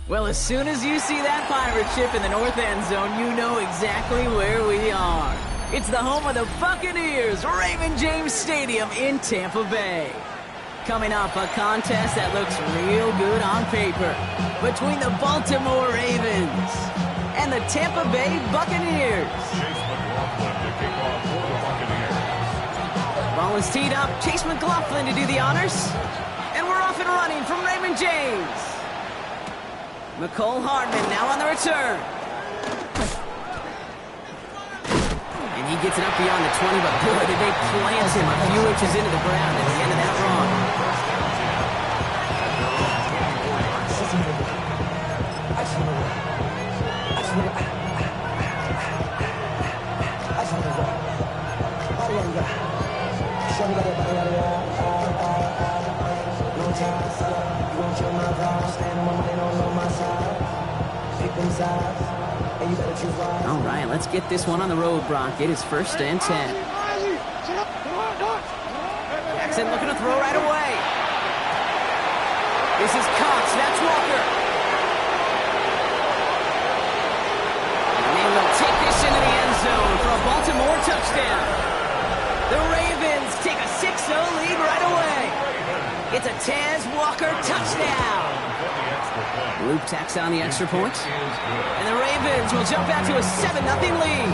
Well, as soon as you see that pirate ship in the north end zone, you know exactly where we are. It's the home of the Buccaneers, Raymond James Stadium in Tampa Bay. Coming up, a contest that looks real good on paper between the Baltimore Ravens and the Tampa Bay Buccaneers. Chase McLaughlin to kick off for the Buccaneers. Ball is teed up. Chase McLaughlin to do the honors. And we're off and running from Raymond James. McCole Hardman now on the return. And he gets it up beyond the 20, but boy, did they plant him a few inches into the ground at the end of that run. All right, let's get this one on the road, Brock. It is 1st and 10. Jackson looking to throw right away. This is Cox. That's Walker. And they will take this into the end zone for a Baltimore touchdown. The Ravens take a 6-0 lead right away. It's a Taz Walker touchdown. Luke tacks on the extra point. And the Ravens will jump out to a 7-0 lead.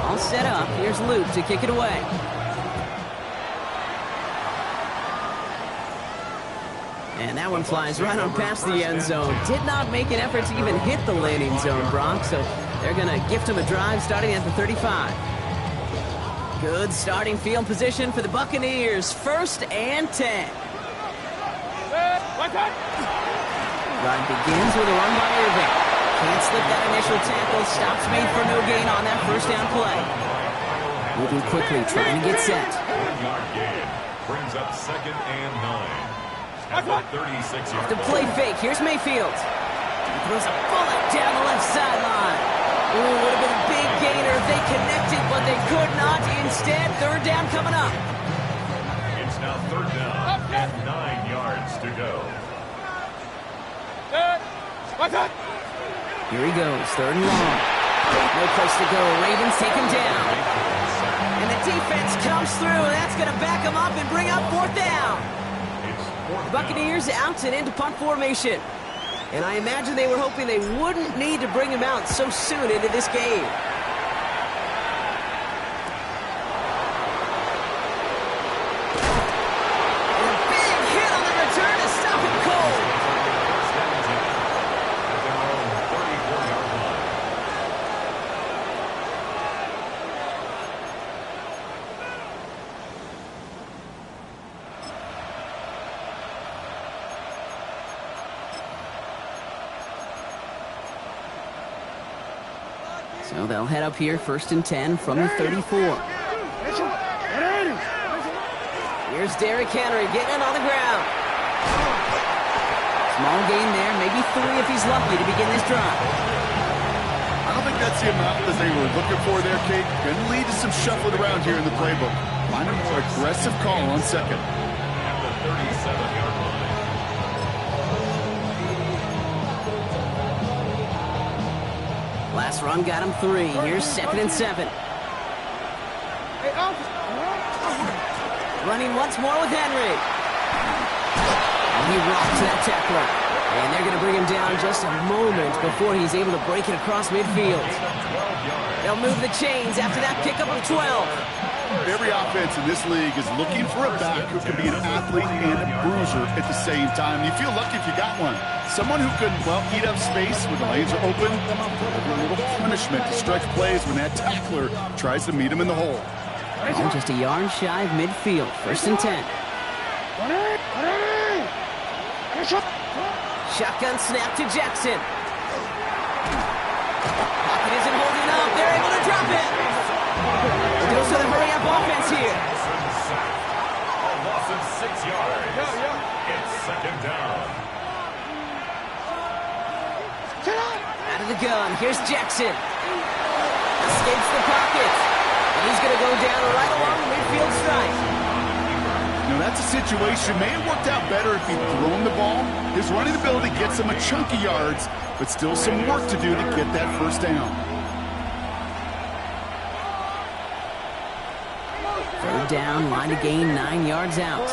All set up. Here's Luke to kick it away. And that one flies right on past the end zone. Did not make an effort to even hit the landing zone, Brock. So they're going to gift him a drive starting at the 35. Good starting field position for the Buccaneers. 1st and 10. Run begins with a run by Irving. Can't slip that initial tackle. Stops made for no gain on that 1st down play. Moving quickly, trying to get set. 1-yard gain brings up 2nd and 9. At the 36-yard The play fake. Here's Mayfield. He throws a bullet down the left sideline. Ooh, would have been a big gainer if they connected, but they could not. Instead, 3rd down coming up. It's now 3rd down and 9 yards to go. Here he goes, 3rd and long. No place to go. Ravens take him down. And the defense comes through. That's going to back him up and bring up 4th down. The Buccaneers out and into punt formation. And I imagine they were hoping they wouldn't need to bring him out so soon into this game. And a big hit on the return to stop him cold. So they'll head up here 1st and 10 from the 34. Here's Derrick Henry getting it on the ground. Small gain there, maybe 3 if he's lucky to begin this drive. I don't think that's the amount that they were looking for there, Kate. Going to lead to some shuffling around here in the playbook. Find a more aggressive call on 2nd. At the 37-yard line. Last run got him 3. Here's 2nd and 7. Running once more with Henry. And he rocks that tackler. And they're going to bring him down just a moment before he's able to break it across midfield. They'll move the chains after that pickup of 12. Every offense in this league is looking for a back who can be an athlete and a bruiser at the same time. You feel lucky if you got one. Someone who can, well, eat up space when the lanes are open, deliver a little punishment to stretch plays when that tackler tries to meet him in the hole. And just a yard shy of midfield. 1st and 10. Shotgun snap to Jackson. Pocket isn't holding up. They're able to drop it. Goes to the hurry-up offense here. A loss of 6 yards. It's 2nd down. Out of the gun. Here's Jackson. Escapes the pocket. And he's going to go down right along the midfield stripe. Now, that's a situation may have worked out better if he'd thrown the ball. His running ability gets him a chunky yards, but still some work to do to get that first down. Third down, line to gain 9 yards out.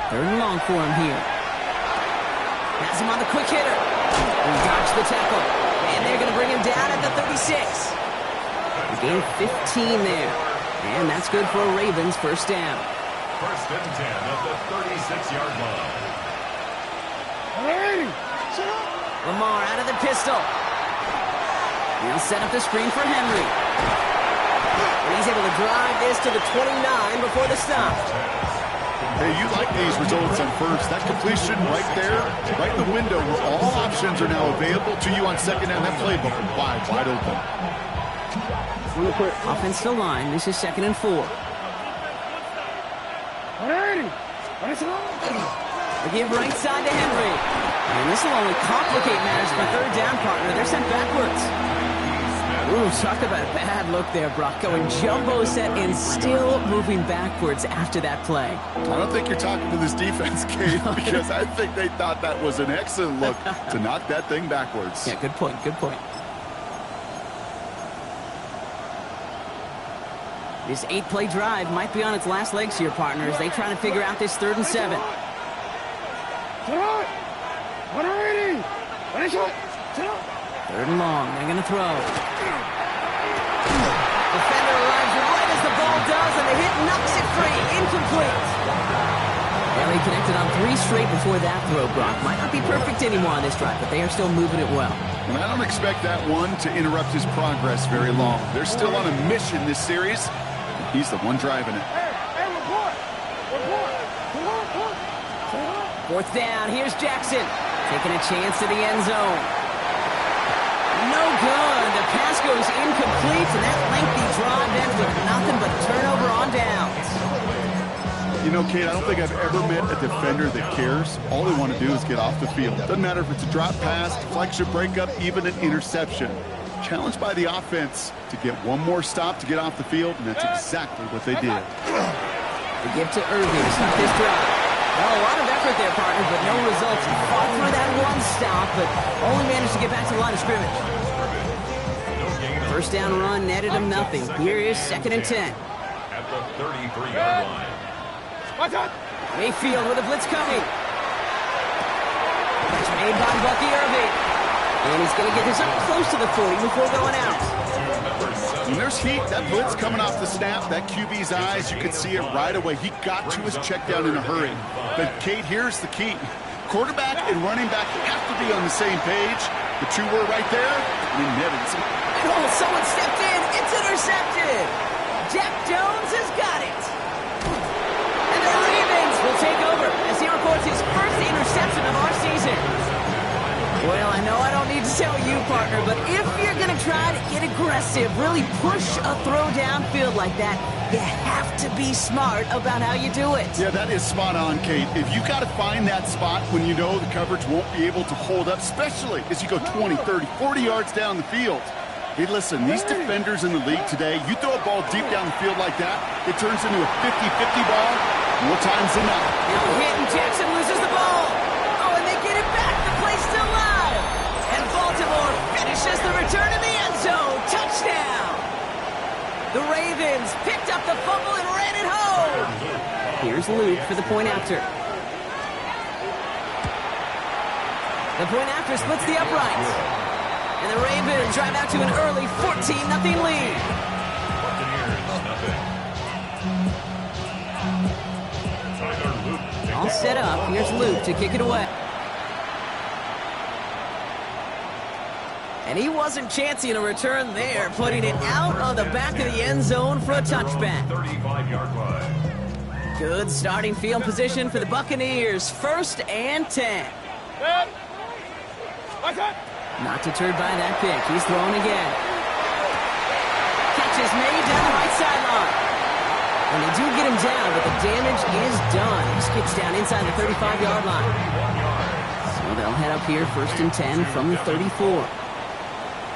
Third and long for him here. Has him on the quick hitter. He dodged the tackle. And they're going to bring him down at the 36. They gain 15 there. And that's good for a Ravens first down. First and 10 at the 36-yard line. Lamar out of the pistol. He'll set up the screen for Henry. And he's able to drive this to the 29 before the stop. Hey, you like these results on first. That completion right there, right in the window where all options are now available to you on second down. That playbook is wide open. Real quick. Offensive line. This is 2nd and 4. They give right side to Henry. And this will only complicate matters for third down, partner. They're sent backwards. Ooh, talk about a bad look there, Brock. Going jumbo set and still moving backwards after that play. I don't think you're talking to this defense, Kate, because I think they thought that was an excellent look to knock that thing backwards. Yeah, good point, good point. This 8-play drive might be on its last legs here, partners. They try to figure out this 3rd and 7. Third and long. They're going to throw. Defender arrives right as the ball does, and the hit knocks it free. Incomplete. Well, he connected on 3 straight before that throw, Brock. Might not be perfect anymore on this drive, but they are still moving it well. And I don't expect that one to interrupt his progress very long. They're still on a mission this series. He's the one driving it. Fourth down. Here's Jackson. Taking a chance to the end zone. No good. The pass goes incomplete, and that lengthy drive ends with nothing but turnover on downs. You know, Kate, I don't think I've ever met a defender that cares. All they want to do is get off the field. Doesn't matter if it's a drop pass, deflection, breakup, even an interception. Challenged by the offense to get one more stop to get off the field, and that's exactly what they did. They give to Irving to stop this drive. Well, a lot of effort there, partner, but no results. He fought through that one stop, but only managed to get back to the line of scrimmage. First down run netted him nothing. Here is 2nd and 10. At the 33-yard line. Mayfield with a blitz coming. Catch made by Bucky Irving. And he's going to get this up close to the 40 before going out. When there's heat, that blitz coming off the snap, that QB's eyes, you could see it right away. He got to his check down in a hurry. But, Kate, here's the key. Quarterback and running back have to be on the same page. The two were right there, and then Nevins. Oh, someone stepped in. It's intercepted. Jack Jones has got it. And the Ravens will take over as he records his first interception of our season. Well, I know I don't need to tell you, partner, but if you're going to try to get aggressive, really push a throw downfield like that, you have to be smart about how you do it. Yeah, that is spot on, Kate. If you got to find that spot when you know the coverage won't be able to hold up, especially as you go 20, 30, 40 yards down the field. Hey, listen, these defenders in the league today, you throw a ball deep down the field like that, it turns into a 50-50 ball more times than not. Now hit, and Jackson loses the ball. Oh, and they get it back. The play's still live. And Baltimore finishes the return in the end zone. Touchdown. The Ravens picked up the fumble and ran it home. Here's Luke for the point after. The point after splits the uprights. And the Ravens drive out to an early 14-0 lead. All set up. Here's Luke to kick it away. And he wasn't chancing a return there, putting it out on the back of the end zone for a touchback. 35-yard line. Good starting field position for the Buccaneers. 1st and 10. Not deterred by that pick. He's throwing again. Catch is made down the right sideline. And they do get him down, but the damage is done. He skips down inside the 35-yard line. So they'll head up here 1st and 10 from the 34.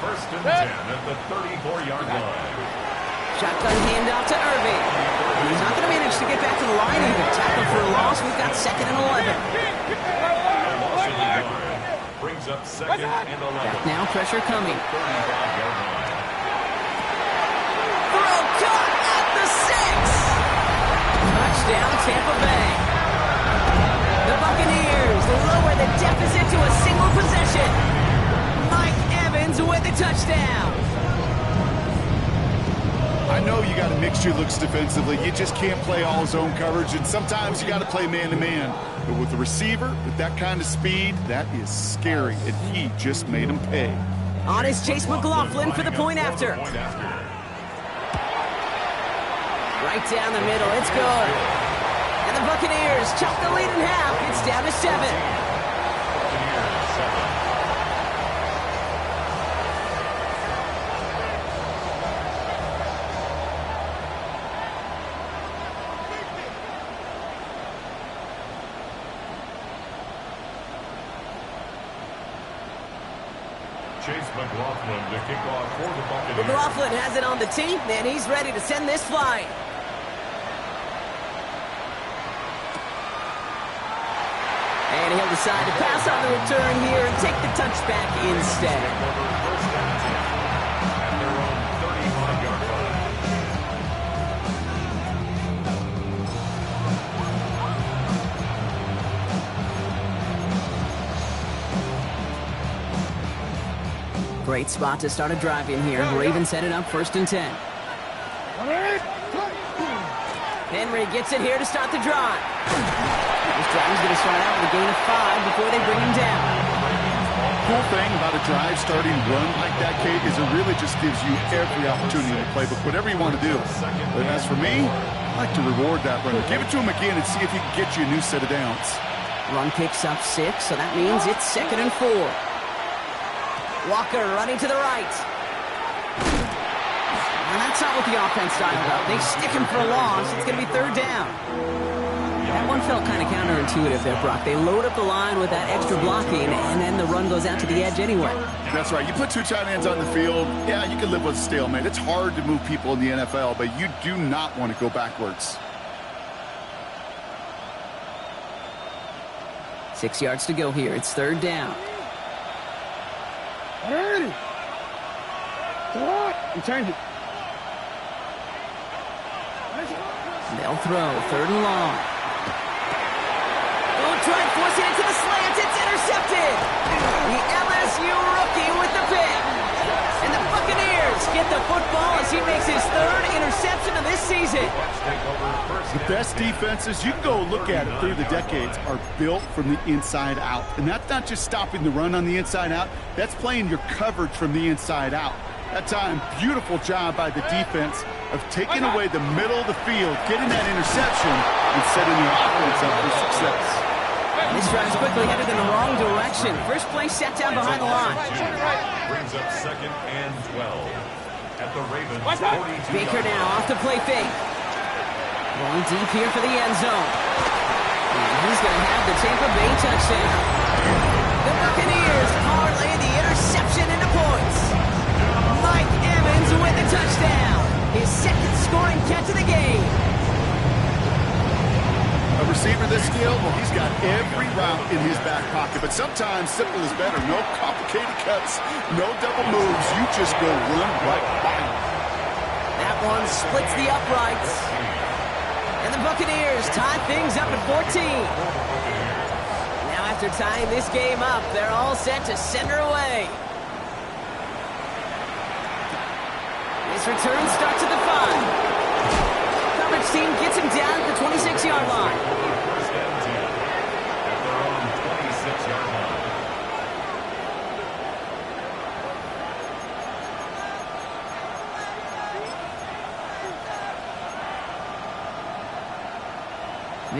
First and 10 at the 34-yard line. Shotgun handoff to Irving. He's not going to manage to get back to the line even. Tackle for a loss. We've got 2nd and 11. A loss of the yard brings up 2nd and 11. Back now, pressure coming. 35-yard line. Throw caught at the 6. Touchdown, Tampa Bay. The Buccaneers lower the deficit to a single possession. Mike Evans with the touchdown. I know you got a mixture of looks defensively. You just can't play all zone coverage, and sometimes you got to play man-to-man. But with the receiver, with that kind of speed, that is scary, and he just made him pay. On is Chase McLaughlin for the point after. Right down the middle, it's good. And the Buccaneers chop the lead in half. It's down to 7. Buccaneers 7. Chase McLaughlin to kick off for the Buccaneers. McLaughlin has it on the tee, and he's ready to send this flying. And he'll decide to pass on the return here and take the touchback instead. First and 10 at their own 35-yard line. Great spot to start a drive in here. Ravens set it up 1st and 10. Henry gets it here to start the drive. This drive is going to start out with a gain of 5 before they bring him down. Cool thing about a drive starting run like that, Kate, is it really just gives you every opportunity to play, but whatever you want to do. But as for me, I like to reward that runner. Give it to him again and see if he can get you a new set of downs. Run picks up 6, so that means it's 2nd and 4. Walker running to the right. And that's not what the offense dialed up. They stick him for a loss. It's going to be 3rd down. That one felt kind of counterintuitive there, Brock. They load up the line with that extra blocking, and then the run goes out to the edge anyway. That's right. You put 2 tight ends on the field, yeah, you can live with a stalemate. It's hard to move people in the NFL, but you do not want to go backwards. 6 yards to go here. It's 3rd down. Change it. They'll throw 3rd and long. They'll try and force it into the slant. It's intercepted. The LSU rookie with the pick. And the Buccaneers get the football as he makes his 3rd interception of this season. The best defenses, you can go look at it through the decades, are built from the inside out. And that's not just stopping the run on the inside out. That's playing your coverage from the inside out. That time, beautiful job by the defense of taking away the middle of the field, getting that interception, and setting the offense up for success. This drive's quickly headed in the wrong direction. First play set down behind the line. Brings up 2nd and 12 at the Ravens 42. Baker now off to play fake. Going deep here for the end zone. And he's going to have the Tampa Bay touchdown. The Buccaneers parlay the interception into points. Mike Evans with the touchdown. His 2nd scoring catch of the game. A receiver this skilled, well, he's got every route in his back pocket. But sometimes simple is better. No complicated cuts, no double moves. You just go run right by him. That one splits the uprights. And the Buccaneers tie things up at 14. Now after tying this game up, they're all set to send her away. This return starts at the 5. Coverage team gets him down at the 26-yard line. First and 10 at their own 26-yard line.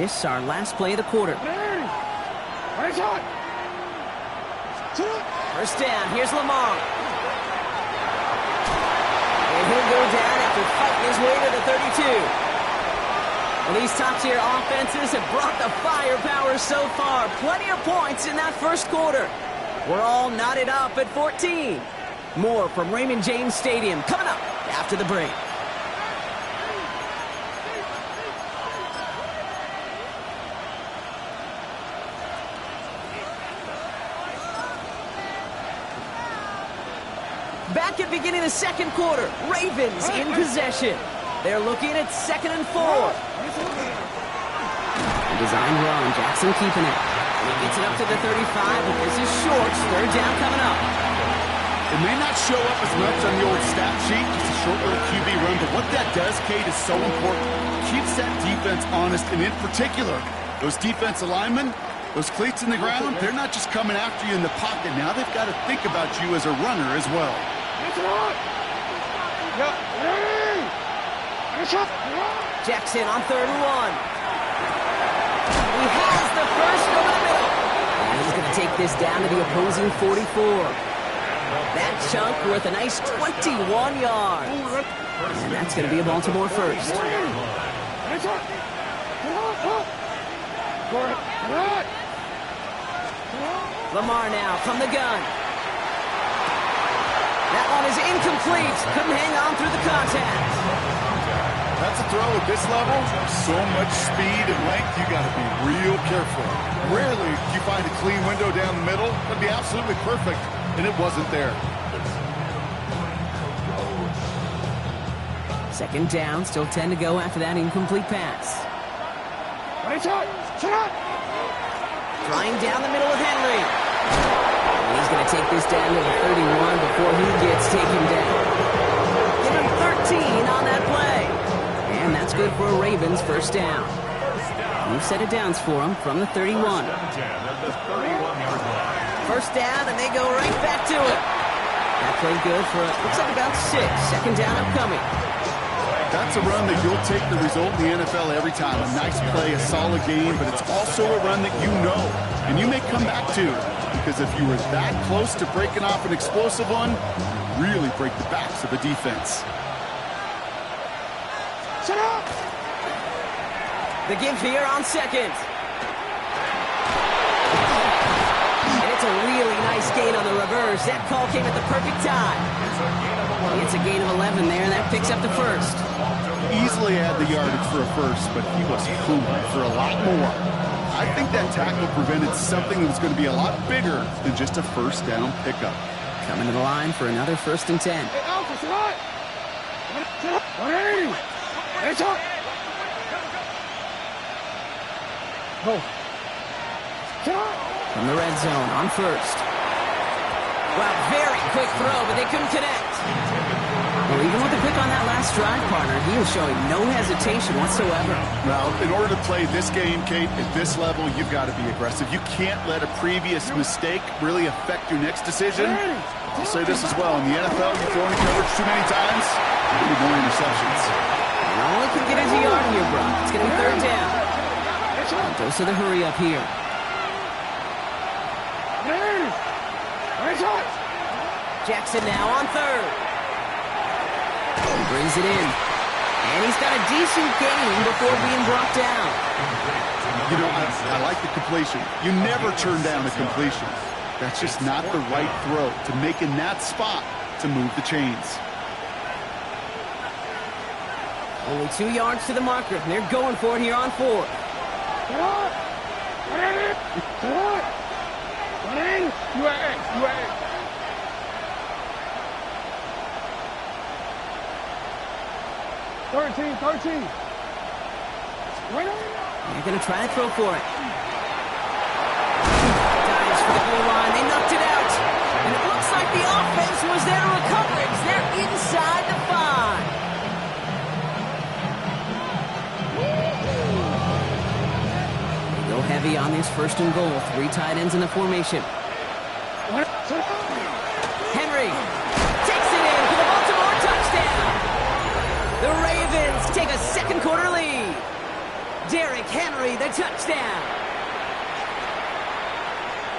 This is our last play of the quarter. First down, here's Lamar. And he'll go down after fighting his way to the 32. Well, these top-tier offenses have brought the firepower so far. Plenty of points in that first quarter. We're all knotted up at 14. More from Raymond James Stadium coming up after the break. Back at beginning of the second quarter, Ravens in possession. They're looking at 2nd and 4. Design run, Jackson keeping it. And he gets it up to the 35, but this is short. 3rd down coming up. It may not show up as much on the old stat sheet, just a short little QB run, but what that does, Kate, is so important. Keeps that defense honest, and in particular, those defensive linemen, those cleats in the ground, they're not just coming after you in the pocket. Now they've got to think about you as a runner as well. Jackson on 3rd and 1. He has the first over the middle. And he's going to take this down to the opposing 44. That chunk worth a nice 21 yards. And that's going to be a Baltimore first. Lamar now from the gun. That one is incomplete. Couldn't hang on through the contact. That's a throw at this level. So much speed and length, you got to be real careful. Rarely do you find a clean window down the middle. That'd be absolutely perfect, and it wasn't there. 2nd down, still 10 to go after that incomplete pass. Flying down the middle with Henry. And he's going to take this down to the 31 before he gets taken down. Give him 13 on that play. And that's good for a Ravens 1st down. New set of downs for him from the 31. 1st down, and they go right back to it. That played good for, looks like about 6. 2nd down upcoming. That's a run that you'll take the result in the NFL every time. A nice play, a solid game, but it's also a run that you know, and you may come back to. Because if you were that close to breaking off an explosive one, you really break the backs of the defense. Shut up! The give here on 2nd. And it's a really nice gain on the reverse. That call came at the perfect time. It's a gain of 11 there, and that picks up the 1st. Easily had the yardage for a 1st, but he was hungry for a lot more. I think that tackle prevented something that was going to be a lot bigger than just a 1st down pickup. Coming to the line for another 1st and 10. From the red zone on 1st. Wow, very quick throw, but they couldn't connect. Well, even with the pick on that last drive, partner, he was showing no hesitation whatsoever. Well, in order to play this game, Kate, at this level, you've got to be aggressive. You can't let a previous mistake really affect your next decision. I'll say this as well. In the NFL, you throw in coverage too many times, you get more interceptions. And all he can get is a yard here, Brock. It's going to be 3rd down. Dose of the hurry up here. Jackson now on 3rd. He brings it in. And he's got a decent gain before being brought down. You know, I like the completion. You never turn down a completion. That's just not the right throw to make in that spot to move the chains. Only 2 yards to the marker. And they're going for it here on 4th. They're going to try to throw for it. Dives for the goal line. They knocked it out. And it looks like the offense was there to recover it. They're inside the 5. They go heavy on this 1st and goal. 3 tight ends in the formation. Henry takes it in for the Baltimore touchdown. The Ravens take a 2nd quarter lead. Derrick Henry, the touchdown.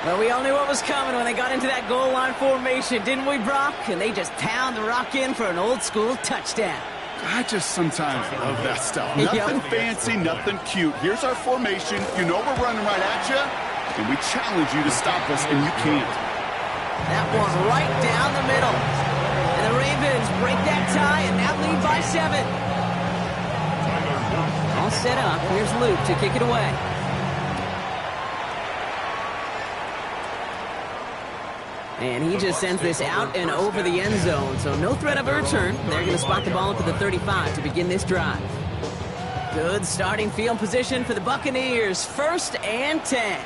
Well, we all knew what was coming when they got into that goal line formation, didn't we, Brock? And they just pound the rock in for an old-school touchdown. I just sometimes love that stuff. Nothing fancy, nothing cute. Here's our formation. You know we're running right at you, and we challenge you to stop us, and you can't. That one right down the middle. And the Ravens break that tie and now lead by 7. All set up. Here's Luke to kick it away. And he just sends this out and over the end zone, so no threat of a return. They're going to spot the ball up to the 35 to begin this drive. Good starting field position for the Buccaneers. 1st and 10.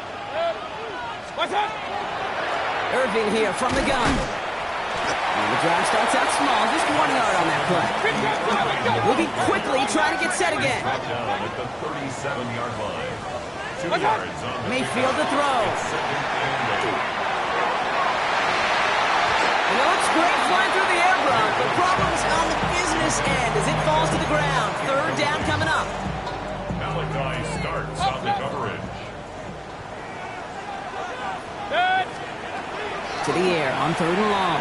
Irving here from the gun. And the drive starts out small, just 1 yard on that play. Moving quickly, trying to get set again. Down at the 37-yard line. 2 yards on the Mayfield to throw. And it looks great flying through the air, Brock, but problems on the business end as it falls to the ground. 3rd down coming up. Malachi starts on the coverage. To the air on 3rd and long.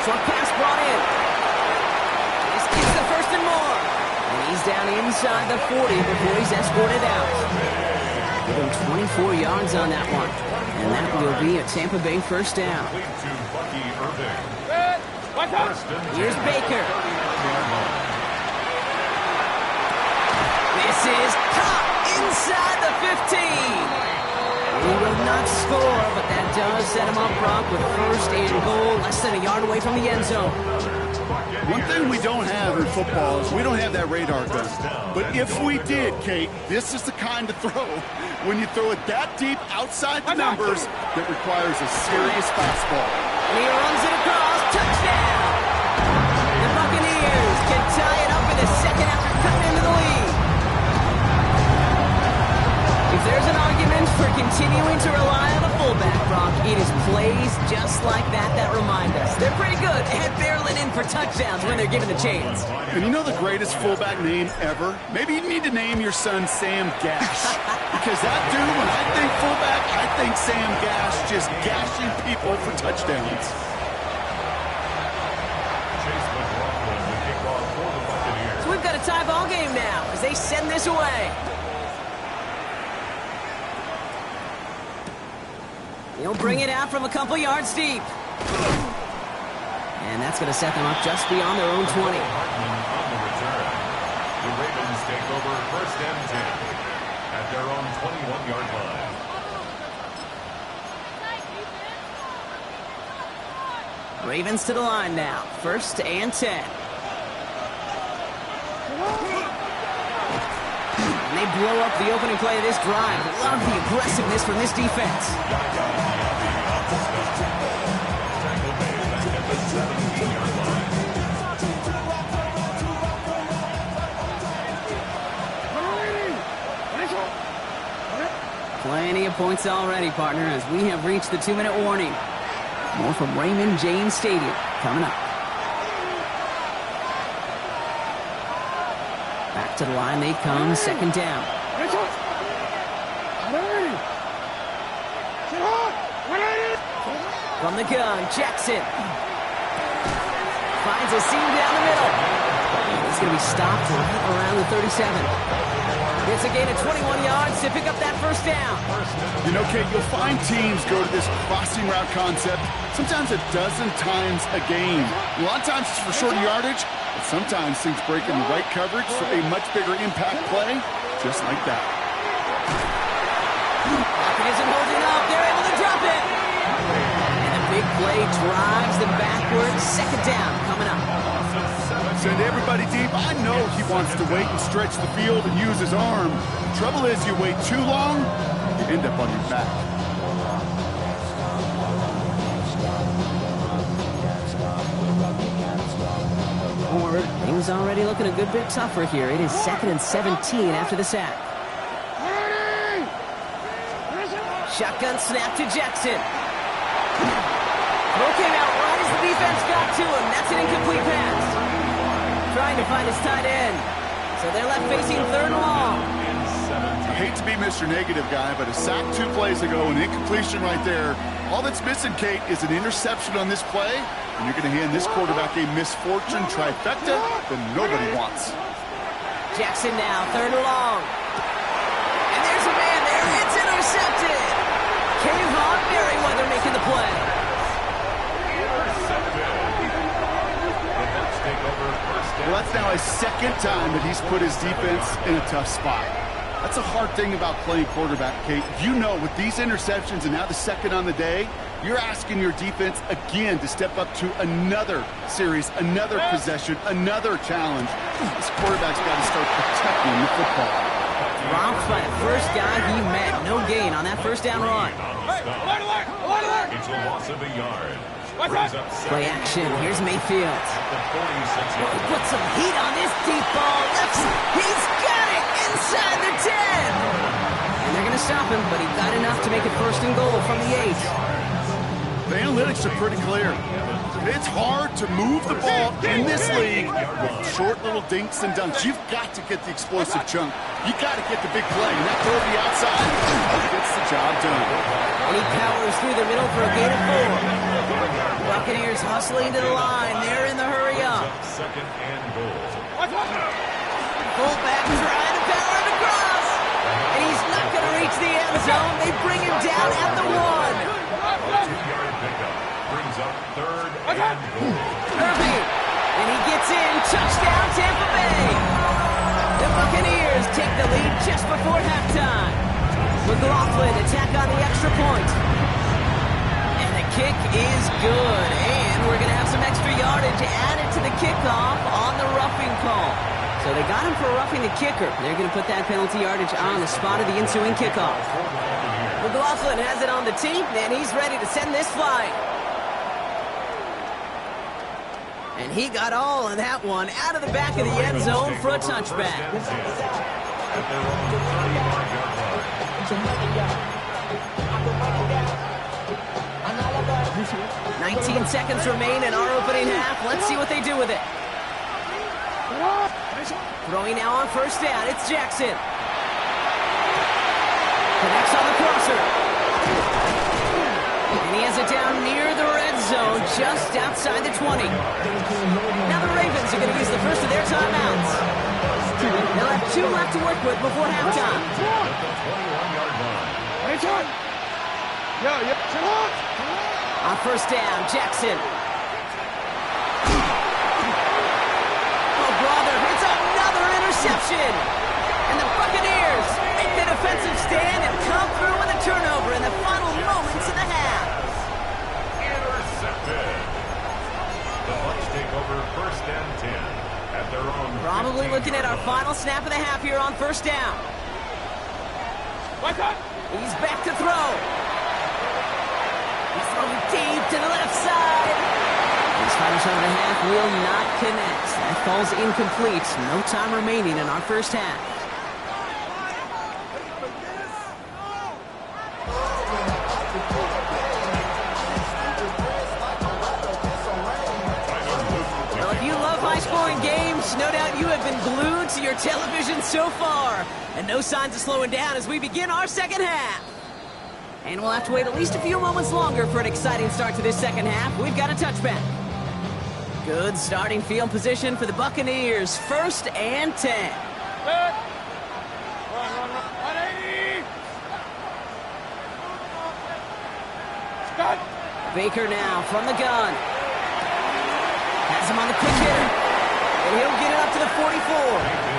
Short pass brought in. This gets the 1st and more. And he's down inside the 40 before he's escorted out. Give him 24 yards on that one. And that will be a Tampa Bay 1st down. Here's Baker. This is caught inside the 15. He will not score, but that does set him up, Brock, with 1st and goal, less than a yard away from the end zone. One thing we don't have in football is we don't have that radar gun. But if we did, Kate, this is the kind of throw, when you throw it that deep outside the numbers, that requires a serious fastball. And he runs it across. Touchdown! The Buccaneers can tie it up in the 2nd after cutting into the lead. If there's an argument for continuing to rely on a fullback, Brock, it is plays just like that that remind us. They're pretty good at barreling in for touchdowns when they're given the chance. And you know the greatest fullback name ever? Maybe you need to name your son Sam Gash. Because that dude, when I think fullback, I think Sam Gash just gashing people for touchdowns. So we've got a tie ball game now as they send this away. He'll bring it out from a couple yards deep. And that's going to set them up just beyond their own 20. On the return, the Ravens take over 1st and 10 at their own 21-yard line. Ravens to the line now. 1st and 10. And they blow up the opening play of this drive. Love the aggressiveness from this defense. Plenty of points already, partner, as we have reached the 2-minute warning. More from Raymond James Stadium coming up. Back to the line they come, 2nd down. From the gun, Jackson. Finds a seam down the middle. He's going to be stopped right around the 37. It's a gain of 21 yards to pick up that 1st down. You know, Kate, you'll find teams go to this crossing route concept sometimes a dozen times a game. A lot of times it's for short yardage, but sometimes things break in the right coverage for a much bigger impact play, just like that. Pocket isn't holding up. They're able to drop it. And the big play drives them backwards. 2nd down coming up. Send everybody deep. I know he wants to wait and stretch the field and use his arm. Trouble is, you wait too long, you end up on your back. Things already looking a good bit tougher here. It is 2nd and 17 after the sack. Shotgun snap to Jackson. Throw came out right as the defense got to him. That's an incomplete pass. Trying to find his tight end. So they're left facing 3rd and long. I hate to be Mr. Negative guy, but a sack 2 plays ago, an incompletion right there. All that's missing, Kate, is an interception on this play, and you're going to hand this quarterback a misfortune trifecta that nobody wants. Jackson now, 3rd and long. And there's a man there. It's intercepted. Kayvon Merriweather making the play. Well, that's now his second time that he's put his defense in a tough spot. That's a hard thing about playing quarterback, Kate. You know, with these interceptions and now the second on the day, you're asking your defense again to step up to another series, another possession, another challenge. This quarterback's got to start protecting the football. Dropped by the first guy he met. No gain on that first down run. It's a loss of a yard. Play action. Here's Mayfield. He put some heat on this deep ball. He's got it inside the 10. And they're going to stop him, but he got enough to make it first and goal from the 8. The analytics are pretty clear. It's hard to move the ball in this league with short little dinks and dunks. You've got to get the explosive chunk. You got to get the big play. And that throw to the outside gets the job done. And he powers through the middle for a gain of 4. Buccaneers hustling to the line. They're in the hurry up. Second and goal. Fullback trying to power him across. And he's not going to reach the end zone. They bring him down at the 1. 2-yard pickup brings up third and goal. Irby, and he gets in. Touchdown, Tampa Bay. The Buccaneers take the lead just before halftime. McLaughlin attack on the extra point. And the kick is good. And we're going to have some extra yardage added to the kickoff on the roughing call. So they got him for roughing the kicker. They're going to put that penalty yardage on the spot of the ensuing kickoff. McLaughlin has it on the tee, and he's ready to send this flying. And he got all of that one out of the back of the end zone for a touchback. At their own 31-yard line. 19 seconds remain in our opening half. Let's see what they do with it. Throwing now on first down. It's Jackson. Connects on the crosser. And he has it down near the red zone, just outside the 20. Now the Ravens are going to use the first of their timeouts. They'll have 2 left to work with before halftime. On first down, Jackson. Oh, brother, it's another interception. And the Buccaneers make the defensive stand and come through with a turnover in the final moments of the half. Intercepted. The Bucs take over first and 10 at their own. Probably looking at our final snap of the half here on first down. He's back to throw. He's throwing deep to the left side. His final shot of the half will not connect. That falls incomplete. No time remaining in our first half. Well, if you love high-scoring games, no doubt you have been glued to your television so far. And no signs of slowing down as we begin our second half. And we'll have to wait at least a few moments longer for an exciting start to this second half. We've got a touchback. Good starting field position for the Buccaneers. First and 10. Baker now from the gun. Has him on the quick hitter. And he'll get it up to the 44.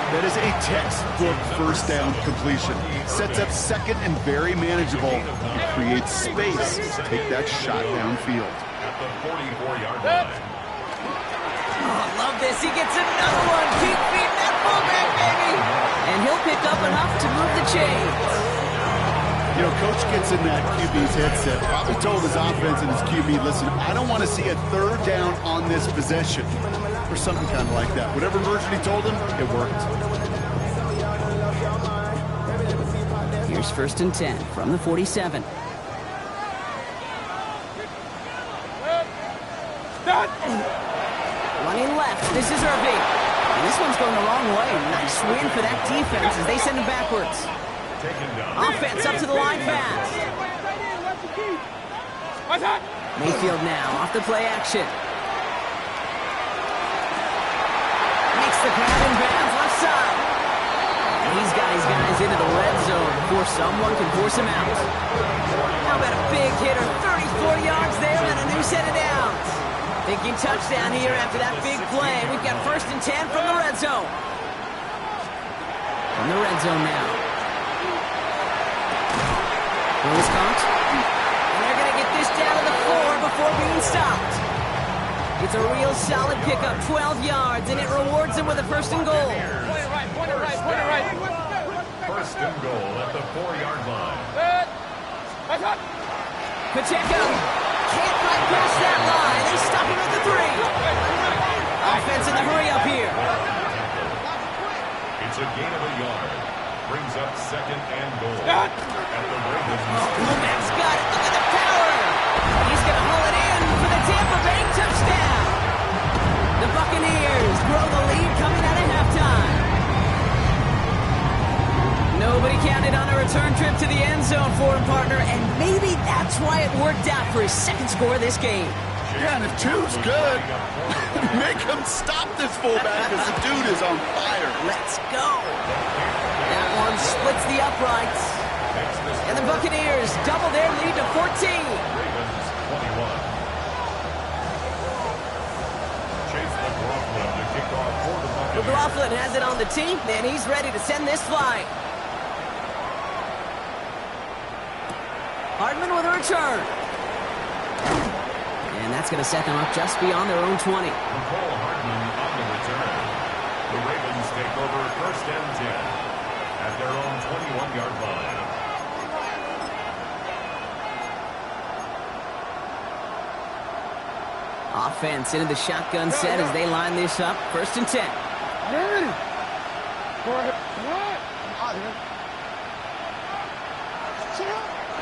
That is a textbook first down completion. Sets up second and very manageable. It creates space to take that shot downfield. At the 44-yard line. Oh, love this. He gets another one. Keep feeding that fullback, baby. And he'll pick up enough to move the chains. You know, Coach gets in that QB's headset, probably told his offense and his QB, listen, I don't want to see a third down on this possession. Or something kind of like that. Whatever version he told him, it worked. Here's first and 10 from the 47. Running left. This is Irving. And this one's going the wrong way. Nice win for that defense as they send him backwards. Offense up to the line fast. Mayfield now off the play action. Makes the grab in bounds left side. And he's got his guys into the red zone before someone can force him out. How about a big hitter, 34 yards there and a new set of downs. Thinking touchdown here after that big play. We've got 1st and 10 from the red zone. From the red zone now. Ball is caught. And they're going to get this down to the 4 before being stopped. It's a real solid pickup, 12 yards, and it rewards them with a 1st and goal. Point it right. 1st and goal at the 4-yard line. Pacheco can't bypass that line. They stop him at the 3. Offense in the hurry up here. It's a gain of a yard. Brings up 2nd and goal at the Ravens. Lomax got it. Look at the power. He's going to haul it in for the Tampa Bay touchdown. The Buccaneers grow the lead coming out of halftime. Nobody counted on a return trip to the end zone for him, partner, and maybe that's why it worked out for his 2nd score of this game. Yeah, and if 2's good, make him stop this fullback because the dude is on fire. Let's go. That one splits the uprights. And the Buccaneers double their lead to 14. Ravens 21. Chase McLaughlin to kick off for the Buccaneers. McLaughlin has it on the tee, and he's ready to send this flight. Hardman with a return. And that's going to set them up just beyond their own 20. Mecole Hardman on the return. The Ravens take over 1st and 10 at their own 21-yard line. Offense into the shotgun set as they line this up. 1st and 10.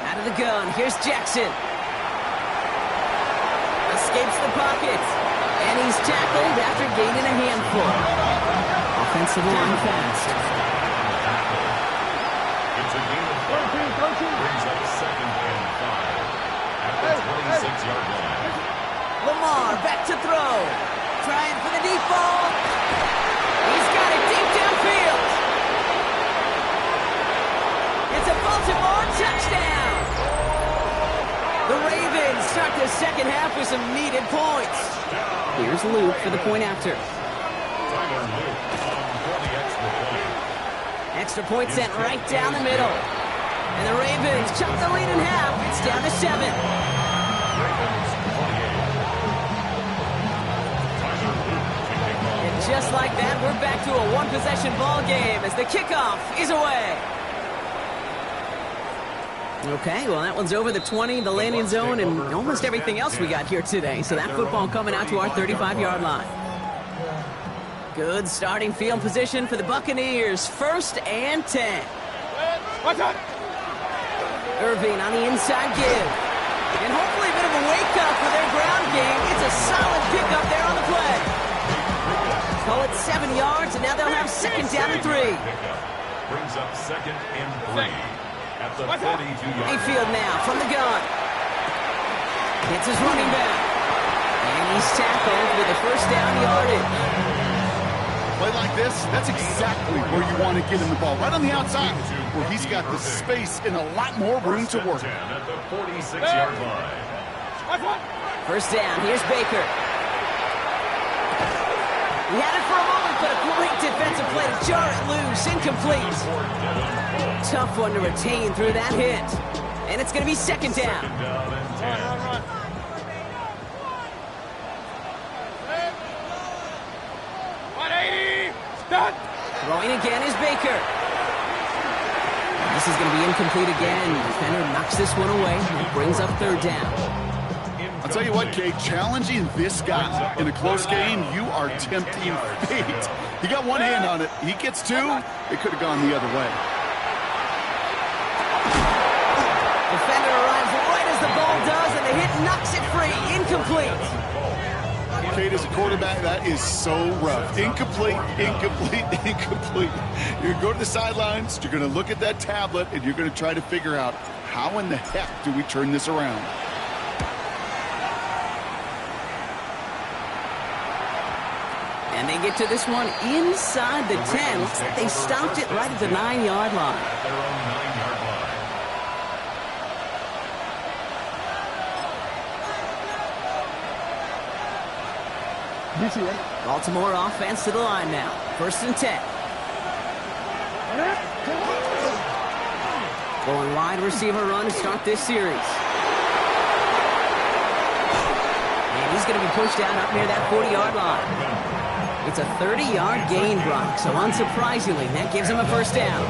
Out of the gun. Here's Jackson. Escapes the pocket. And he's tackled after gaining a handful. Offensive line fast. It's a gain of 5. Brings up 2nd and 5 at the 26-yard line. Lamar back to throw. Trying for the deep ball. He's got it deep downfield. It's a Baltimore touchdown. The Ravens start the 2nd half with some needed points. Here's Luke for the point after. Tyler Luke for the extra point. Extra point sent right down the middle. And the Ravens chop the lead in half. It's down to 7. Ravens 28. And just like that, we're back to a one-possession ball game as the kickoff is away. Okay, well, that one's over the 20, the landing zone, and almost everything else we got here today. So that football coming out to our 35-yard line. Good starting field position for the Buccaneers. 1st and 10. Irving on the inside give. And hopefully a bit of a wake-up for their ground game. It's a solid pickup there on the play. Call it 7 yards, and now they'll have 2nd down and 3. Brings up 2nd and 3 at the 32-yard. Mayfield now from the gun. It's his running back. And he's tackled with a 1st down yardage. Play like this, that's exactly where you want to get him the ball. Right on the outside, where he's got the space and a lot more room to work. At the 46-yard line. 1st down, here's Baker. He had it for a moment, but a great defensive play to jar it loose. Incomplete. Tough one to retain through that hit. And it's going to be 2nd down. 2nd down and 10. Throwing again is Baker. This is going to be incomplete again. The defender knocks this one away. It brings up 3rd down. I'll tell you what, Kate, challenging this guy in a close game, you are tempting fate. He got one hand on it. He gets 2. It could have gone the other way. Defender arrives right as the ball does, and the hit knocks it free. Incomplete. Kate, as a quarterback, that is so rough. Incomplete, incomplete, incomplete. You're going to go to the sidelines, you're going to look at that tablet, and you're going to try to figure out how in the heck do we turn this around. And they get to this one inside the 10. Looks like they stopped it right at the 9-yard line. At their own 9-yard line. Baltimore offense to the line now. 1st and 10. Going wide receiver run to start this series. And he's going to be pushed down up near that 40-yard line. It's a 30-yard gain, Brock, so unsurprisingly, that gives him a 1st down.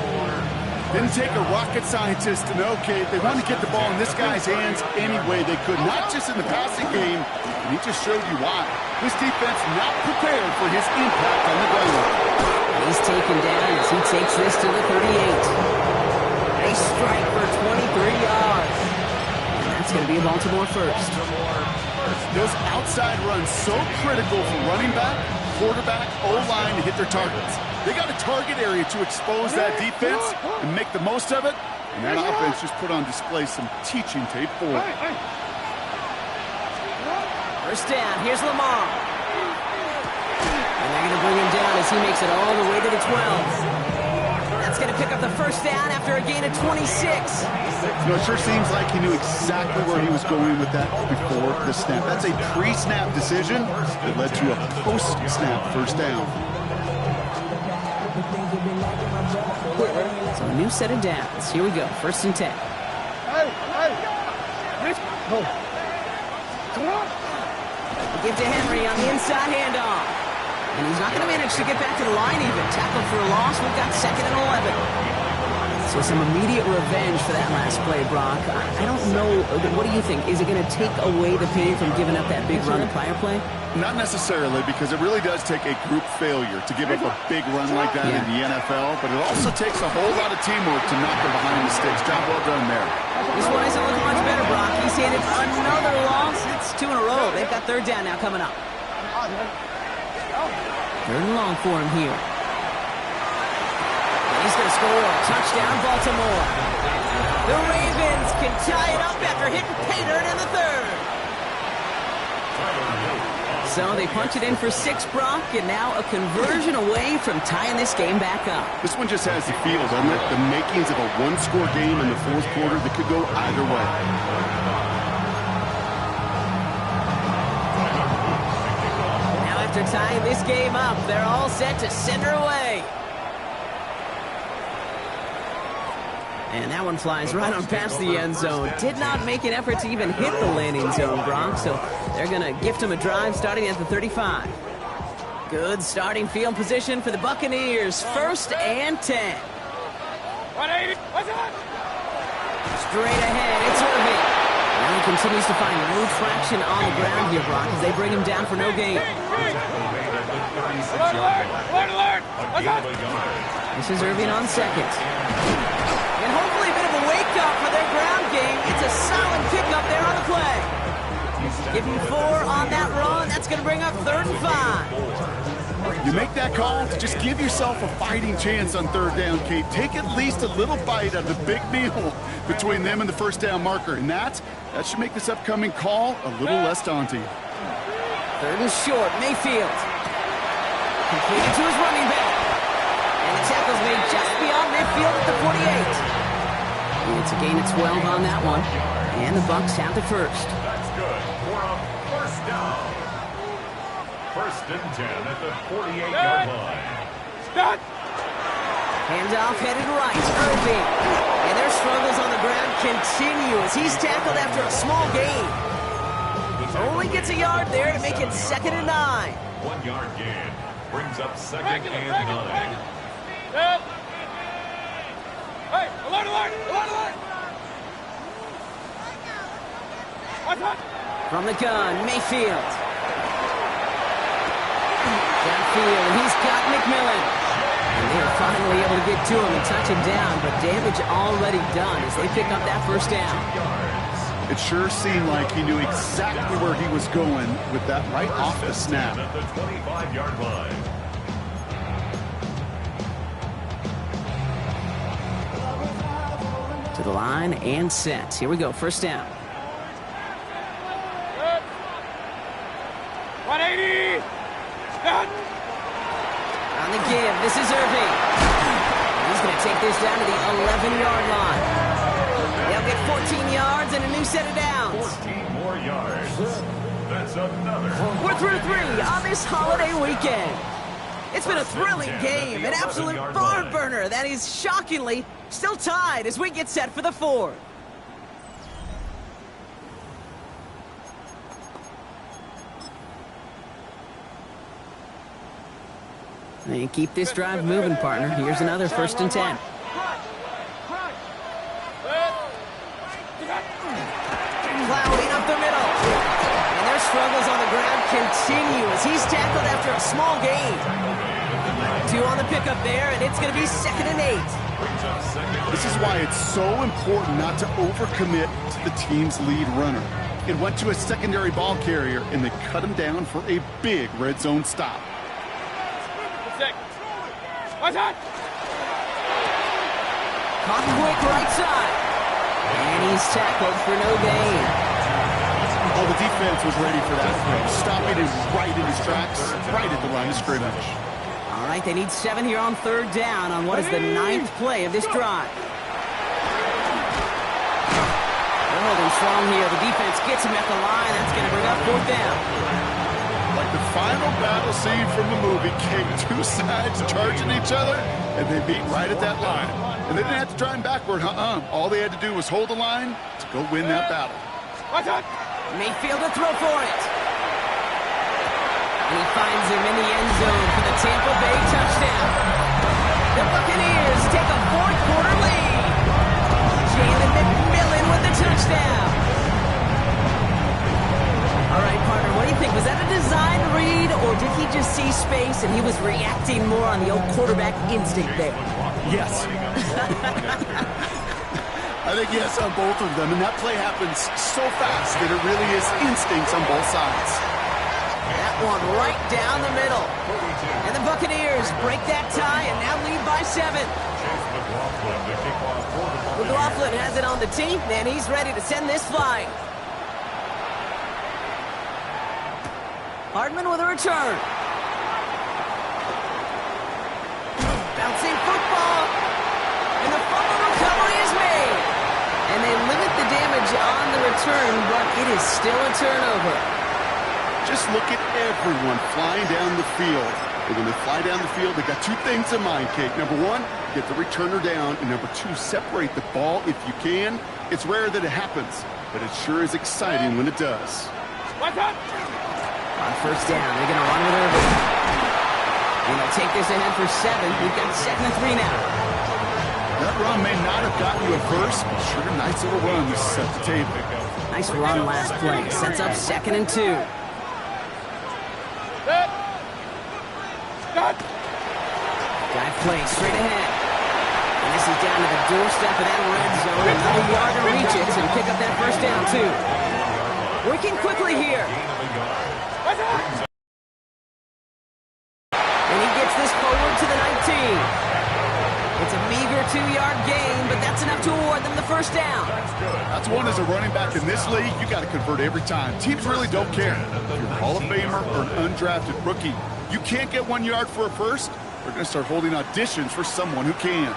Didn't take a rocket scientist to know, Kate. They wanted to get the ball in this guy's hands any way they could, not just in the passing game, and he just showed you why. This defense not prepared for his impact on the ground. He's taken down as he takes this to the 38. They strike for 23 yards. And that's going to be a Baltimore 1st. Those outside runs so critical for running back, quarterback, O-line to hit their targets. They got a target area to expose that defense and make the most of it. And that offense just put on display some teaching tape for it. 1st down. Here's Lamar. And they're going to bring him down as he makes it all the way to the 12. That's going to pick up the 1st down after a gain of 26. It sure seems like he knew exactly where he was going with that before the snap. That's a pre-snap decision that led to a post-snap 1st down. So a new set of downs. Here we go. 1st and 10. Give to Henry on the inside handoff. And he's not going to manage to get back to the line even. Tackle for a loss. We've got 2nd and 11. So some immediate revenge for that last play, Brock. I don't know. What do you think? Is it going to take away the pain from giving up that big run the prior play? Not necessarily, because it really does take a group failure to give up a big run like that in the NFL, but it also takes a whole lot of teamwork to knock them behind the sticks. Job well done there. This one isn't looking much better, Brock. He's handed another loss. It's 2 in a row. They've got 3rd down now coming up. 3rd and long for him here. And he's going to score. Touchdown, Baltimore. The Ravens can tie it up after hitting pay dirt in the 3rd. So they punch it in for 6, Brock, and now a conversion away from tying this game back up. This one just has the feel, doesn't it? The makings of a one-score game in the 4th quarter that could go either way. Now after tying this game up, they're all set to send her away. And that one flies right on past the end zone. Did not make an effort to even hit the landing zone, Brock, so they're going to gift him a drive starting at the 35. Good starting field position for the Buccaneers. 1st and 10. 180. What's up? Straight ahead, it's Irving. Now he continues to find no traction on the ground here, Brock, as they bring him down for no gain. Alert. What's up? This is Irving on 2nd. And hopefully a bit of a wake-up for their ground game. It's a solid pickup there on the play. Give him 4 on that run. That's going to bring up 3rd and 5. You make that call to just give yourself a fighting chance on 3rd down, Kate. Take at least a little bite out of the big meal between them and the 1st down marker. And that should make this upcoming call a little less daunting. 3rd and short. Mayfield. Completed to his running back. And the tackle's made just beyond midfield at the 48. It's a gain of 12 on that one. And the Bucs have the 1st. That's good for a 1st down. 1st and 10 at the 48-yard line. Stop. Handoff headed right. Irving. And their struggles on the ground continue as he's tackled after a small gain. Only gets a yard there to make it 2nd and 9. 1-yard gain brings up 2nd and 9. Stop. Hey, alert. What's up? From the gun, Mayfield. Downfield, he's got McMillan. And they're finally able to get to him and touch him down, but damage already done as they pick up that 1st down. It sure seemed like he knew exactly where he was going with that right off the snap. At the 25-yard line. To the line and set. Here we go, 1st down. 180. Stop. On the give, this is Irving. He's going to take this down to the 11-yard line. They'll get 14 yards and a new set of downs. 14 more yards. That's another. We're through 3 on this holiday weekend. It's been a thrilling game, an absolute barn burner that is shockingly still tied as we get set for the 4th. And keep this drive moving, partner. Here's another 1st and 10. Plowing up the middle. And their struggles on the ground continue as he's tackled after a small gain. 2 on the pickup there, and it's going to be 2nd and 8. This is why it's so important not to overcommit to the team's lead runner. It went to a secondary ball carrier, and they cut him down for a big red zone stop. Caught quick right side. And he's tackled for no gain. Oh, the defense was ready for that play, stopping him right in his tracks, right at the line of scrimmage. All right, they need 7 here on 3rd down on what is the 9th play of this drive. They're holding strong here. The defense gets him at the line. That's going to bring up 4th down. Like the final battle scene from the movie, came 2 sides charging each other, and they beat right at that line. And they didn't have to drive him backward, All they had to do was hold the line to go win that battle. Mayfield to throw for it. And he finds him in the end zone for the Tampa Bay touchdown. The Buccaneers take a 4th quarter lead. Jalen McMillan with the touchdown. All right, partner, what do you think? Was that a design read, or did he just see space and he was reacting more on the old quarterback instinct there? Yes. I think yes on both of them, and that play happens so fast that it really is instincts on both sides. That one right down the middle. And the Buccaneers break that tie and now lead by 7. McLaughlin has it on the tee, and he's ready to send this flying. Hardman with a return. Bouncing football. And the fumble recovery is made. And they limit the damage on the return, but it is still a turnover. Just look at everyone flying down the field. And when they fly down the field, they got 2 things in mind, Kate. Number 1, get the returner down. And number 2, separate the ball if you can. It's rare that it happens, but it sure is exciting when it does. On 1st down, they're going to run with Irving. And they'll take this ahead for 7. We've got 2nd and 3 now. That run may not have gotten you a first, but sure, nice little run to set the table. Nice run last play. Sets up 2nd and 2. Guy plays straight ahead. And this is down to the doorstep of that red zone. Another yard to reach it and pick up that 1st down, too. Working quickly here. And he gets this forward to the 19. It's a meager 2-yard gain, but that's enough to award them the 1st down. That's one as a running back in this league, you got to convert every time. Teams really don't care. If you're a Hall of Famer or an undrafted rookie, you can't get 1 yard for a first, they're going to start holding auditions for someone who can.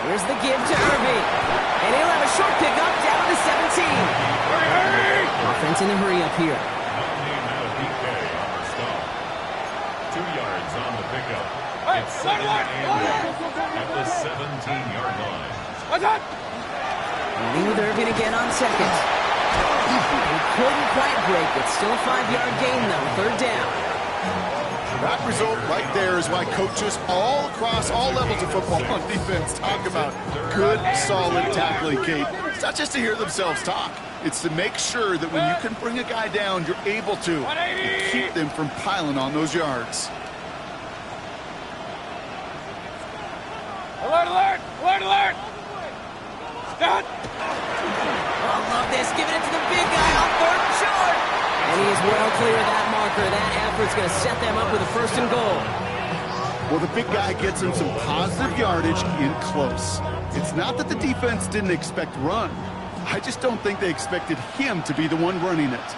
Here's the give to Irving. And he'll have a short pickup down to 17. Offense in a hurry up here. It's 2nd and 1 at the 17-yard line. Running with Irving again on 2nd. He couldn't quite break it. Still a 5-yard gain, though. 3rd down. That result right there is why coaches all across all levels of football on defense talk about good, solid tackling, Kate. It's not just to hear themselves talk. It's to make sure that when you can bring a guy down, you're able to and keep them from piling on those yards. Alert, alert! Alert, alert! Stop! Oh, love this. Giving it to the big guy on 3rd and short. And he is well clear of that marker. That effort's going to set them up with a 1st and goal. Well, the big guy gets him some positive yardage in close. It's not that the defense didn't expect run. I just don't think they expected him to be the one running it.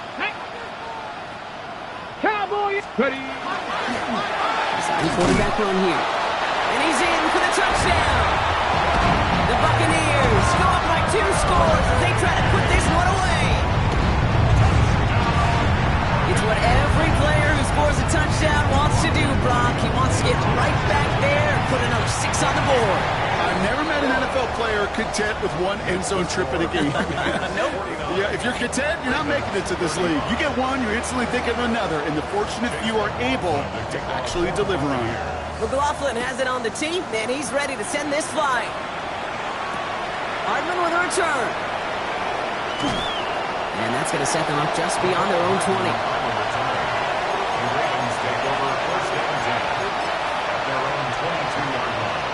Cowboys! Ready! Quarterback run here. And he's in for the touchdown. The Buccaneers go up by 2 scores as they try to put this player content with one end zone trip in a game? Nope. Yeah, if you're content, you're not making it to this league. You get one, you're instantly thinking of another, and the fortunate few are able to actually deliver on it. McLaughlin has it on the tee, and he's ready to send this flying. Hardman with a return. And that's going to set them up just beyond their own 20. The Ravens take over first and 10 at their own 22-yard line.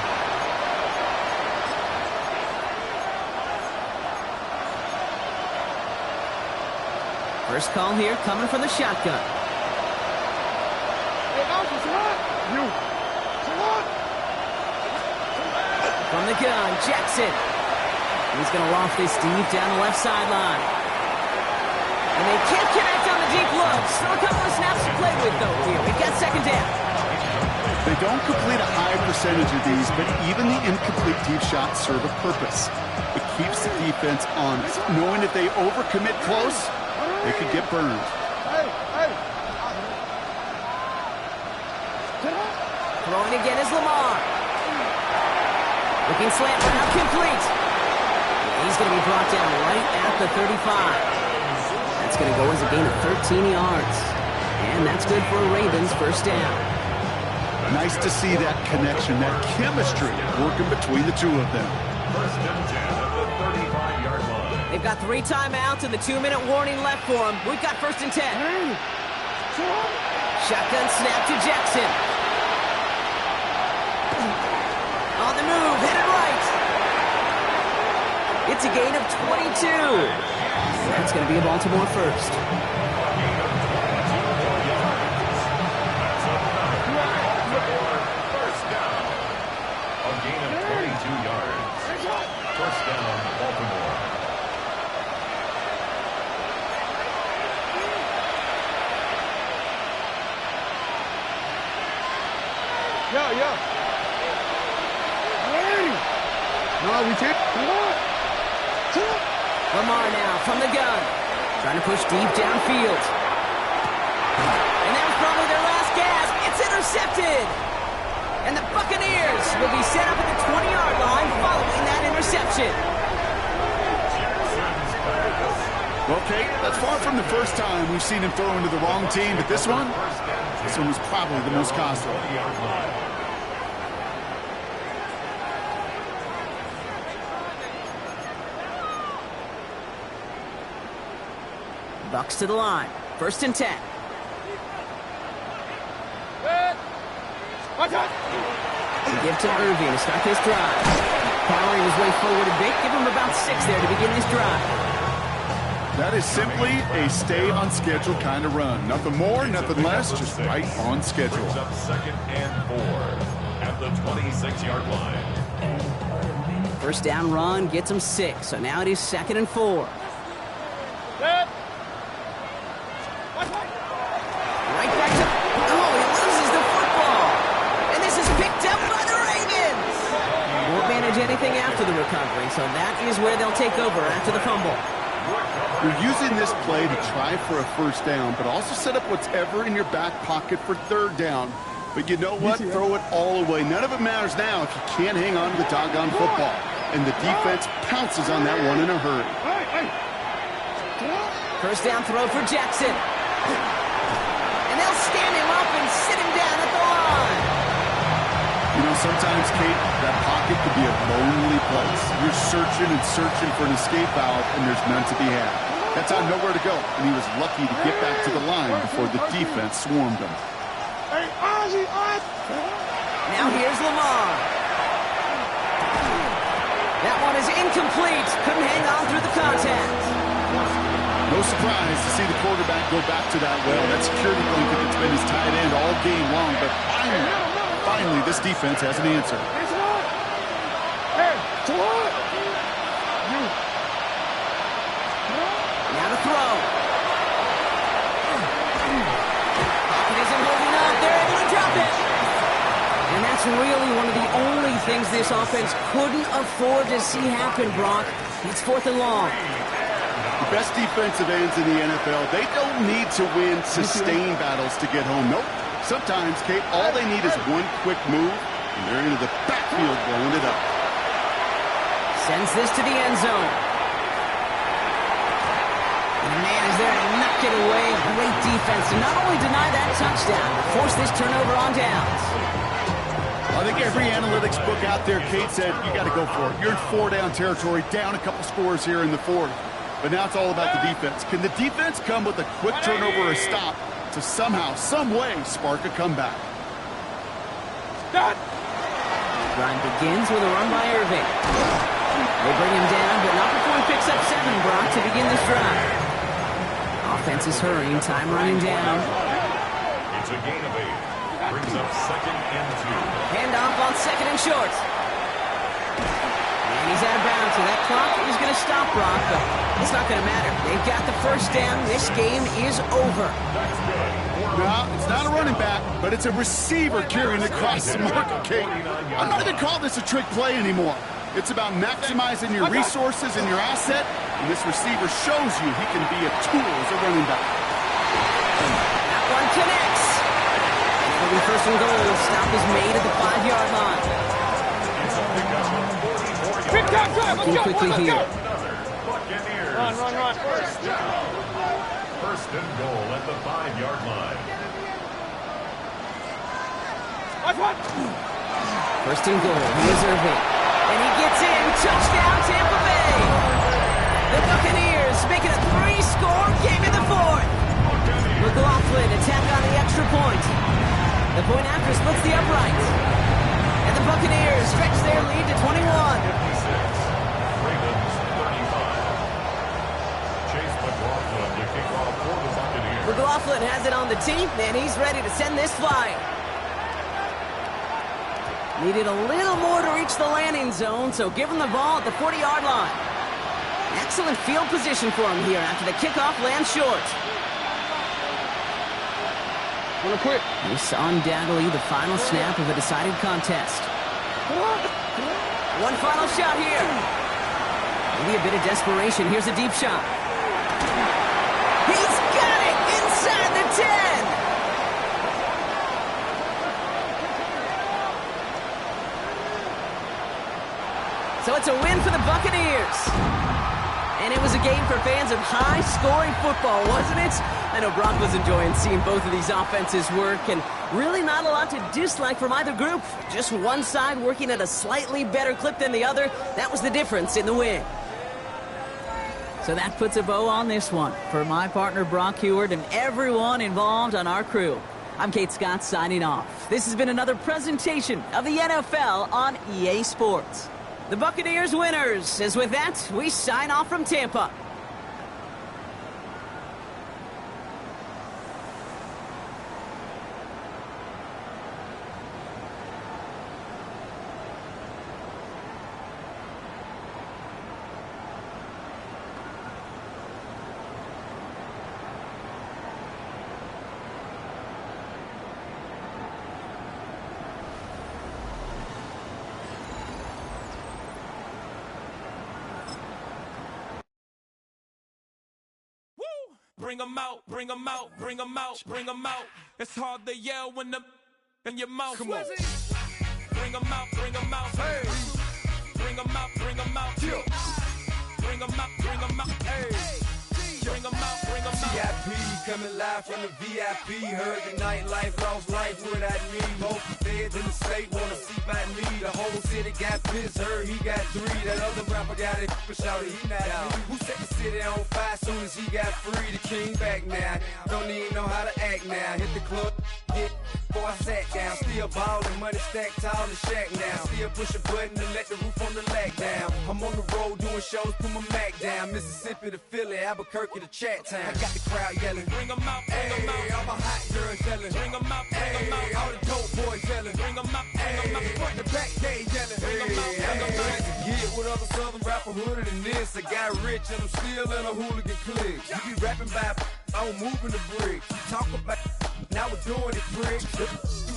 First call here coming from the shotgun. From the gun, Jackson. He's going to loft this deep down the left sideline. And they can't connect on the deep look. Still a couple of snaps to play with, though, here. We've got second down. They don't complete a high percentage of these, but even the incomplete deep shots serve a purpose. It keeps the defense honest, knowing if they overcommit close, they could get burned. Throwing again is Lamar. Looking slant route complete. He's going to be brought down right at the 35. That's going to go as a gain of 13 yards. And that's good for a Ravens first down. Nice to see that connection, that chemistry working between the two of them. First and 10 at the 35-yard line. They've got 3 timeouts and the 2-minute warning left for them. We've got first and 10. Shotgun snap to Jackson. On the move, headed right. It's a gain of 22. That's going to be a Baltimore first. First down. A gain of 22 yards. First down, Baltimore. Yeah. No, we take. Lamar now from the gun. Trying to push deep downfield. And that was probably their last gasp. It's intercepted. And the Buccaneers will be set up at the 20-yard line following that interception. Well, Kate, that's far from the first time we've seen him throw into the wrong team, but this one was probably the most costly. Bucks to the line. First and 10. We give to Irving to start this drive. Powering his way forward a bit. Give him about 6 there to begin this drive. That is simply a stay on schedule kind of run. Nothing more, nothing less, just right on schedule. Brings up second and 4 at the 26-yard line. First down run gets him 6. So now it is second and 4. Right back to... Oh, he loses the football. And this is picked up by the Ravens. Won't manage anything after the recovery, so that is where they'll take over after the fumble. You're using this play to try for a first down, but also set up whatever in your back pocket for third down. But you know what? Throw it all away. None of it matters now if you can't hang on to the doggone football. And the defense pounces on that one in a hurry. First down throw for Jackson. And they'll stand him up and sit him down at the line. You know, sometimes, Kate, that pocket could be a lonely place. You're searching and searching for an escape valve, and there's none to be had. That's on nowhere to go, and he was lucky to get back to the line before the defense swarmed him. Now here's Lamar. That one is incomplete. Couldn't hang on through the contact. No surprise to see the quarterback go back to that well. That security blanket that's been his tight end all game long, but finally, this defense has an answer. Now to throw. Pocket isn't holding up. They're able to drop it. And that's really one of the only things this offense couldn't afford to see happen, Brock. It's 4th and long. The best defensive ends in the NFL, they don't need to win sustained battles to get home. Nope. Sometimes, Kate, all they need is one quick move, and they're into the backfield blowing it up. Sends this to the end zone. And the man is there to knock it away. Great defense to not only deny that touchdown, but force this turnover on downs. I think every analytics book out there, Kate, said you got to go for it. You're in 4-down territory, down a couple scores here in the fourth. But now it's all about the defense. Can the defense come with a quick turnover or a stop to somehow, some way, spark a comeback? Start. Drive begins with a run by Irving. They bring him down, but not before he picks up 7, Brock, to begin this drive. Offense is hurrying, time running down. It's a gain of 8. Brings up 2nd and 2. Handoff on 2nd and short. And he's out of bounds, so that clock is going to stop Brock, but it's not going to matter. They've got the first down. This game is over. No, it's not a running back, but it's a receiver carrying across the market, Kate. I'm not even calling this a trick play anymore. It's about maximizing your resources and your asset, and this receiver shows you he can be a tool as a running back. That one connects. And it'll be 1st and goal. Stop is made at the 5-yard line. Big time drive. Working quickly here. Run. 1st and goal at the 5-yard line. Watch one. 1st and goal. Here's Irving. And he gets in. Touchdown, Tampa Bay. The Buccaneers make it a 3-score game in the 4th. McLaughlin attack on the extra point. The point after splits the upright. And the Buccaneers stretch their lead to 21. Ravens 35. Chase McLaughlin to kick off for the Buccaneers. McLaughlin has it on the tee, and he's ready to send this flying. Needed a little more to reach the landing zone, so give him the ball at the 40-yard line. Excellent field position for him here after the kickoff lands short. Quick. This undoubtedly the final snap of a decided contest. One final shot here. Maybe a bit of desperation. Here's a deep shot. He's got it inside the 10. So it's a win for the Buccaneers. And it was a game for fans of high-scoring football, wasn't it? I know Brock was enjoying seeing both of these offenses work, and really not a lot to dislike from either group. Just one side working at a slightly better clip than the other. That was the difference in the win. So that puts a bow on this one. For my partner Brock Huard and everyone involved on our crew, I'm Kate Scott signing off. This has been another presentation of the NFL on EA Sports. The Buccaneers winners, as with that, we sign off from Tampa. Bring 'em out, bring 'em out, bring 'em out, bring 'em out. It's hard to yell when the in your mouth. Come on. Bring 'em out, bring 'em out. Hey. Bring 'em out, bring 'em out. Yeah. Bring 'em out, bring 'em out. Hey. Bring 'em out, bring 'em out. VIP coming live from the VIP. Heard the nightlife, lost life without me. Both feds in the state wanna see by me. The whole city got pissed, heard he got 3. That other rapper got it, but shouted he not out. Who set the city on fire soon as he got free? The king back now, don't even know how to act now. Hit the club, get before I sat down. Still ballin', money stacked tall in shack now. Still push a button to let the roof on the lag down. I'm on the road doing shows, put my Mac down. Mississippi to Philly, Albuquerque to Chat Town. I got the crowd yelling, Bring 'em out, bring 'em out. all my hot girls yelling, Bring 'em out, bring 'em out. all the dope boys yelling, Bring 'em out, bring 'em out. front to back gay yelling, Bring 'em out, bring 'em out. Get with other southern rapper hooded than this. I got rich and I'm still in a hooligan clique. You be rapping by I'm moving the bricks. You talk about now we're doing it, prick. You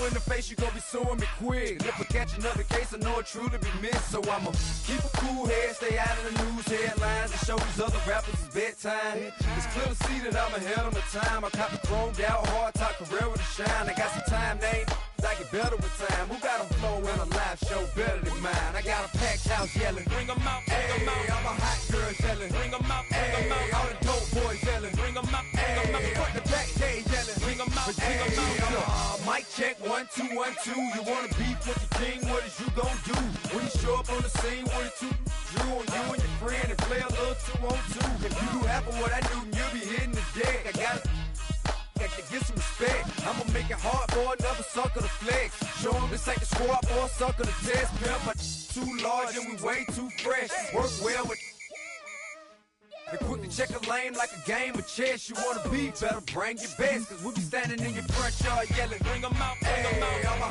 in the face, you gon' be suing me quick. If I catch another case, I know it truly be missed. So I'ma keep a cool head, stay out of the news headlines, and show these other rappers it's bedtime. It's clear to see that I'm ahead of my time. I caught the chromed out, hard top career with a shine. I got some time, they ain't I get better with time. Who got a flow and a live show better than mine? I got a packed house yelling. Bring 'em out, bring 'em out. All the hot girls yelling. Bring 'em out, bring 'em out. All the dope boys yelling. Bring 'em out, bring 'em out. Fuck the back day yelling. Bring 'em out, bring 'em out. Mic check, 1, 2, 1, 2. You wanna beef with the king? What is you gon' do? When you show up on the scene, what is you drew on you and your friend and play a little 2-on-2? If you do half of what I do, then you'll be hitting the deck. I gotta get some respect. I'ma make it hard for another sucker to flex. Show 'em this ain't the squad or a sucker to test. Pimp, but too large and we way too fresh. Work well with. They quick to check a lane like a game of chess. You wanna be better, bring your best. Cause we be standing in your front yard yelling. Bring 'em out, bring 'em out. All